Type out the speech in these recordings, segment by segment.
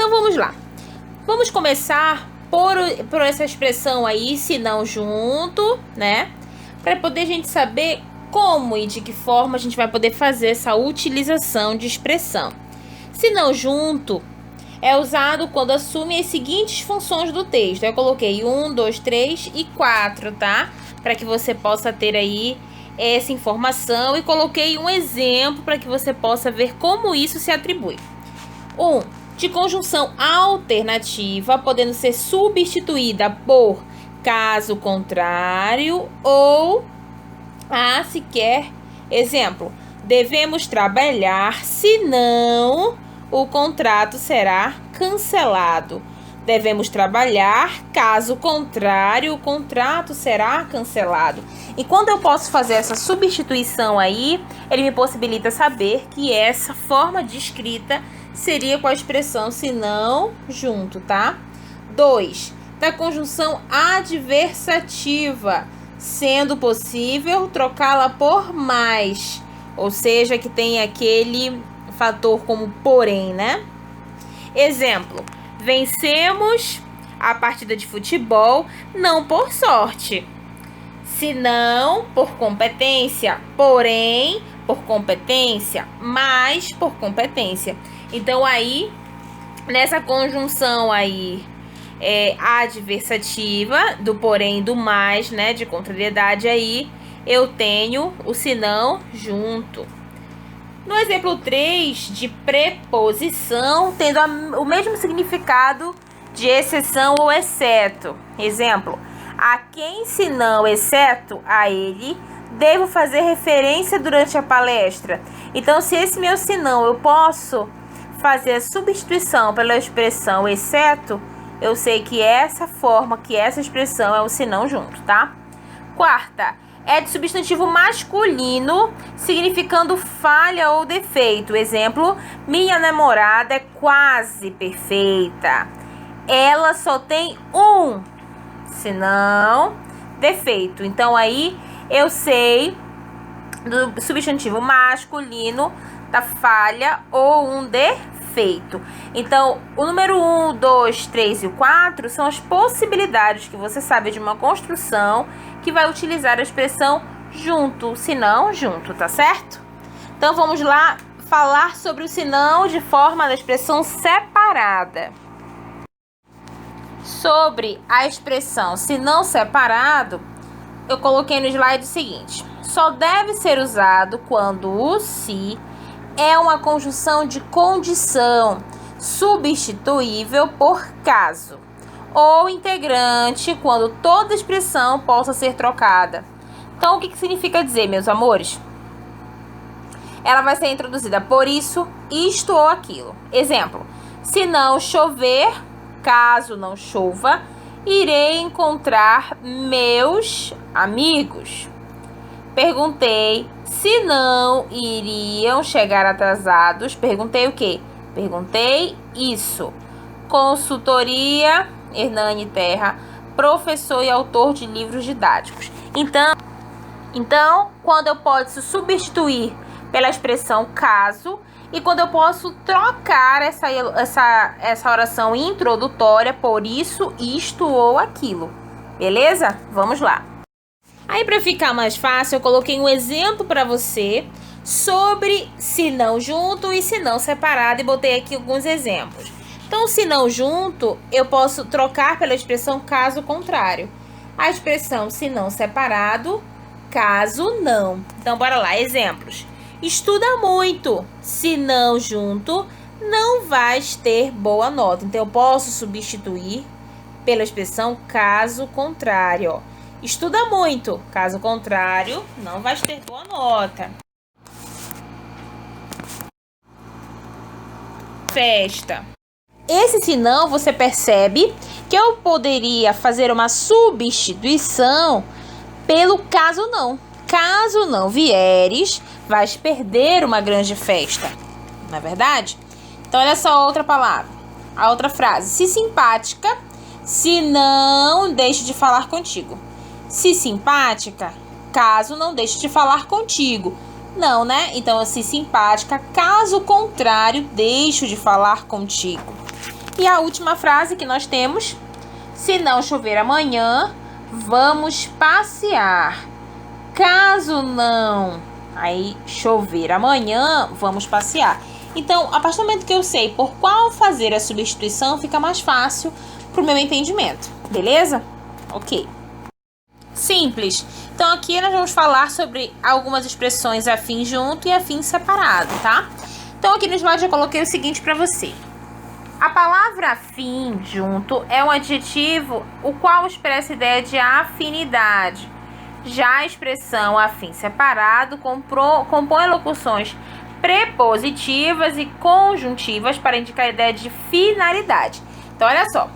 Então vamos lá. Vamos começar por essa expressão aí, se não junto, né? Para poder a gente saber como e de que forma a gente vai poder fazer essa utilização de expressão. Se não junto é usado quando assume as seguintes funções do texto. Eu coloquei 1, 2, 3 e 4, tá? Para que você possa ter aí essa informação, e coloquei um exemplo para que você possa ver como isso se atribui. 1. De conjunção alternativa, podendo ser substituída por caso contrário ou sequer. Exemplo: devemos trabalhar, senão o contrato será cancelado. Devemos trabalhar, caso contrário, o contrato será cancelado. E quando eu posso fazer essa substituição aí, ele me possibilita saber que essa forma de escrita seria com a expressão se não junto, tá? 2. Da conjunção adversativa, sendo possível trocá-la por mais, ou seja, que tem aquele fator como porém, né? Exemplo: vencemos a partida de futebol não por sorte, senão por competência, porém por competência, mais por competência. Então aí, nessa conjunção aí adversativa, do porém, do mais, né, de contrariedade aí, eu tenho o senão junto. No exemplo 3, de preposição, tendo o mesmo significado de exceção ou exceto. Exemplo: a quem senão exceto a ele, devo fazer referência durante a palestra. Então, se esse meu senão eu posso fazer a substituição pela expressão exceto, eu sei que essa forma, que essa expressão é o senão junto, tá? 4. É de substantivo masculino, significando falha ou defeito. Exemplo: minha namorada é quase perfeita. Ela só tem um senão defeito. Então aí eu sei do substantivo masculino da falha ou um defeito. Então, o número 1, 2, 3 e 4 são as possibilidades que você sabe de uma construção que vai utilizar a expressão junto, se não junto, tá certo? Então, vamos lá falar sobre o se não de forma da expressão separada. Sobre a expressão se não separado, eu coloquei no slide o seguinte: só deve ser usado quando o se é uma conjunção de condição substituível por caso, ou integrante quando toda expressão possa ser trocada. Então, o que significa dizer, meus amores? Ela vai ser introduzida por isso, isto ou aquilo. Exemplo: se não chover, caso não chova, irei encontrar meus amigos. Perguntei se não iriam chegar atrasados. Perguntei o quê? Perguntei isso. Consultoria, Hernani Terra, professor e autor de livros didáticos. Então, quando eu posso substituir pela expressão caso, e quando eu posso trocar essa oração introdutória por isso, isto ou aquilo. Beleza? Vamos lá. Aí, para ficar mais fácil, eu coloquei um exemplo para você sobre se não junto e se não separado, e botei aqui alguns exemplos. Então, se não junto, eu posso trocar pela expressão caso contrário. A expressão se não separado, caso não. Então, bora lá, exemplos. Estuda muito, se não junto, não vais ter boa nota. Então, eu posso substituir pela expressão caso contrário, ó. Estuda muito, caso contrário, não vais ter boa nota. Festa. Esse senão, você percebe que eu poderia fazer uma substituição pelo caso não. Caso não vieres, vais perder uma grande festa. Não é verdade? Então, olha só a outra palavra. A outra frase. Se simpática, se não deixe de falar contigo. Se simpática, caso não deixe de falar contigo. Não, né? Então, se simpática, caso contrário, deixo de falar contigo. E a última frase que nós temos: se não chover amanhã, vamos passear. Caso não, aí chover amanhã, vamos passear. Então, a partir do momento que eu sei por qual fazer a substituição, fica mais fácil para o meu entendimento, beleza? Ok. Simples. Então, aqui nós vamos falar sobre algumas expressões afim junto e afim separado, tá? Então, aqui no slide eu coloquei o seguinte para você. A palavra afim junto é um adjetivo o qual expressa a ideia de afinidade. Já a expressão afim separado compõe locuções prepositivas e conjuntivas para indicar a ideia de finalidade. Então, olha só.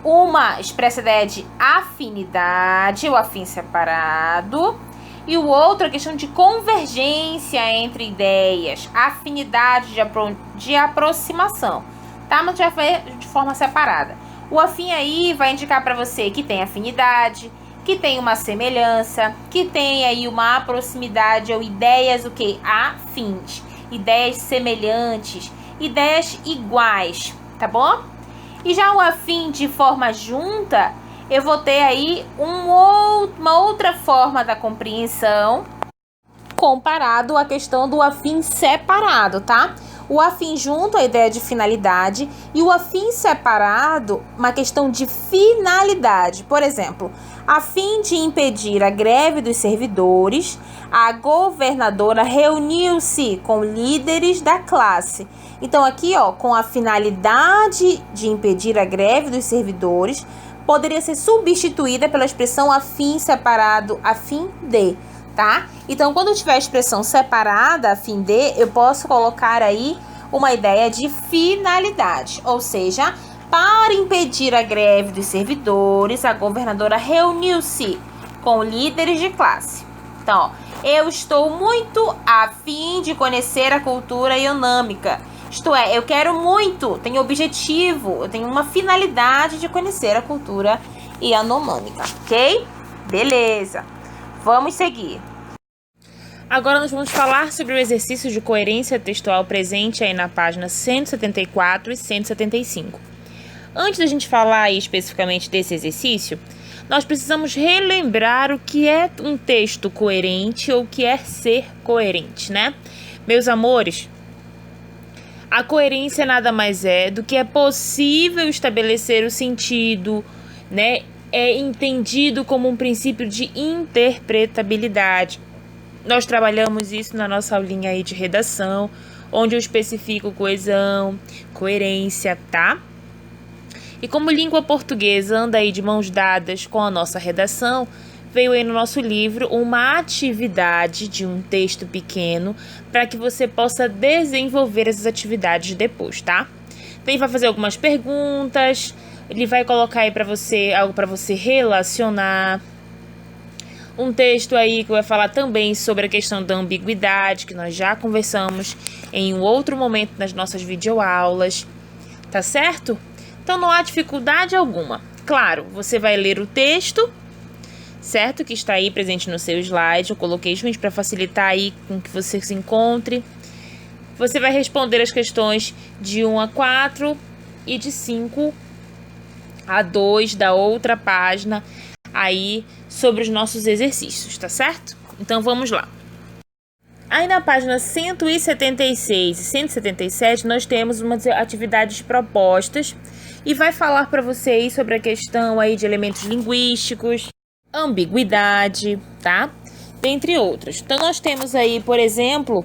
Uma expressa a ideia de afinidade, o afim separado, e o outro a questão de convergência entre ideias, afinidade de aproximação, tá? Mas já foi de forma separada. O afim aí vai indicar para você que tem afinidade, que tem uma semelhança, que tem aí uma proximidade ou ideias o que? Afins, ideias semelhantes, ideias iguais, tá bom? E já o afim de forma junta, eu vou ter aí uma outra forma da compreensão comparado à questão do afim separado, tá? O afim junto, a ideia de finalidade, e o afim separado, uma questão de finalidade. Por exemplo, a fim de impedir a greve dos servidores, a governadora reuniu-se com líderes da classe. Então, aqui, ó, com a finalidade de impedir a greve dos servidores, poderia ser substituída pela expressão afim separado, a fim de, tá? Então, quando eu tiver a expressão separada, a fim de, eu posso colocar aí uma ideia de finalidade, ou seja, para impedir a greve dos servidores, a governadora reuniu-se com líderes de classe. Então, ó, eu estou muito a fim de conhecer a cultura ionâmica. Isto é, eu quero muito, tenho objetivo, eu tenho uma finalidade de conhecer a cultura yanomâmica, ok? Beleza, vamos seguir. Agora nós vamos falar sobre o exercício de coerência textual presente aí na página 174 e 175. Antes da gente falar aí especificamente desse exercício, nós precisamos relembrar o que é um texto coerente ou o que é ser coerente, né? Meus amores, a coerência nada mais é do que é possível estabelecer o sentido, né? É entendido como um princípio de interpretabilidade. Nós trabalhamos isso na nossa aulinha aí de redação, onde eu especifico coesão, coerência, tá? E como língua portuguesa anda aí de mãos dadas com a nossa redação, veio aí no nosso livro uma atividade de um texto pequeno para que você possa desenvolver essas atividades depois, tá? Então, ele vai fazer algumas perguntas, ele vai colocar aí para você algo para você relacionar. Um texto aí que vai falar também sobre a questão da ambiguidade, que nós já conversamos em um outro momento nas nossas videoaulas, tá certo? Então não há dificuldade alguma. Claro, você vai ler o texto, certo? Que está aí presente no seu slide. Eu coloquei justamente para facilitar aí com que você se encontre. Você vai responder as questões de 1 a 4 e de 5 a 2 da outra página aí sobre os nossos exercícios, tá certo? Então vamos lá. Aí na página 176 e 177 nós temos umas atividades propostas e vai falar para vocês sobre a questão aí de elementos linguísticos, ambiguidade, tá? Dentre outras. Então nós temos aí, por exemplo,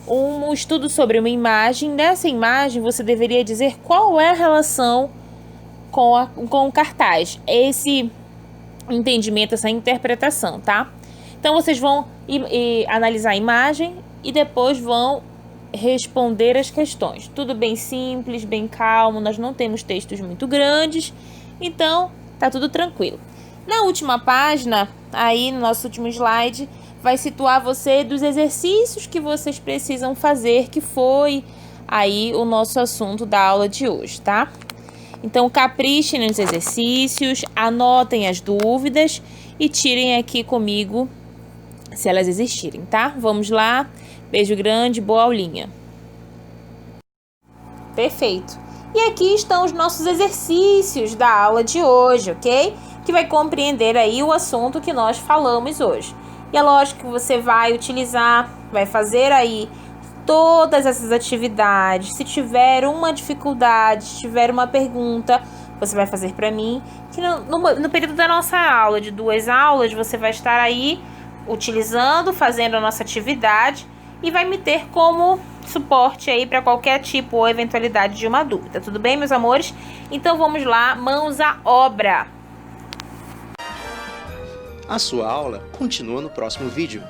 um estudo sobre uma imagem. Nessa imagem você deveria dizer qual é a relação com o cartaz. Esse entendimento, essa interpretação, tá? Então vocês vão analisar a imagem e depois vão responder as questões. Tudo bem simples, bem calmo, nós não temos textos muito grandes, então tá tudo tranquilo. Na última página, aí no nosso último slide, vai situar você dos exercícios que vocês precisam fazer, que foi aí o nosso assunto da aula de hoje, tá? Então, caprichem nos exercícios, anotem as dúvidas e tirem aqui comigo se elas existirem, tá? Vamos lá. Beijo grande, boa aulinha. Perfeito. E aqui estão os nossos exercícios da aula de hoje, ok? Que vai compreender aí o assunto que nós falamos hoje. E é lógico que você vai utilizar, vai fazer aí todas essas atividades. Se tiver uma dificuldade, se tiver uma pergunta, você vai fazer para mim. Que no período da nossa aula, de 2 aulas, você vai estar aí utilizando, fazendo a nossa atividade e vai me ter como suporte aí para qualquer tipo ou eventualidade de uma dúvida. Tudo bem, meus amores? Então vamos lá, mãos à obra! A sua aula continua no próximo vídeo.